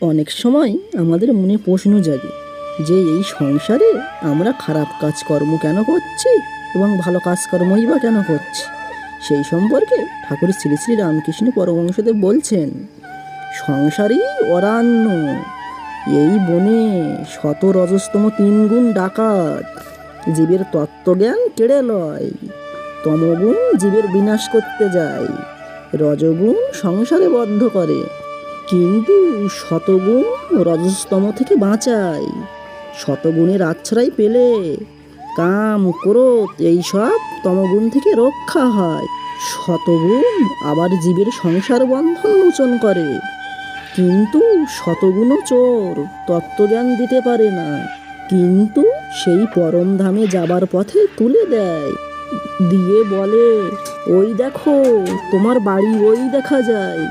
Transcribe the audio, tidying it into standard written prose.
অনেক সময় আমাদের মনে প্রশ্ন জাগে যে এই সংসারে আমরা খারাপ কাজকর্ম কেন করছি এবং ভালো কাজকর্মই বা কেন করছি। সেই সম্পর্কে ঠাকুর শ্রী শ্রী রামকৃষ্ণ পরমহংসদেব বলছেন, সংসারই অরণ্য, এই বনে শত রজস্তম 3 গুণ ডাকাত, জীবের তত্ত্বজ্ঞান কেড়ে লয়। তমগুণ জীবের বিনাশ করতে যায়, রজগুণ সংসারে বদ্ধ করে, কিন্তু শতগুণ রজস্তম থেকে বাঁচায়। শতগুণের আশ্রয় পেলে কাম ক্রোধ এইসব তমগুণ থেকে রক্ষা হয়। শতগুণ আবার জীবের সংসার বন্ধন মোচন করে, কিন্তু শতগুণও চোর, তত্ত্বজ্ঞান দিতে পারে না, কিন্তু সেই পরম ধামে যাবার পথে তুলে দেয়, দিয়ে বলে, ওই দেখো তোমার বাড়ি ওই দেখা যায়।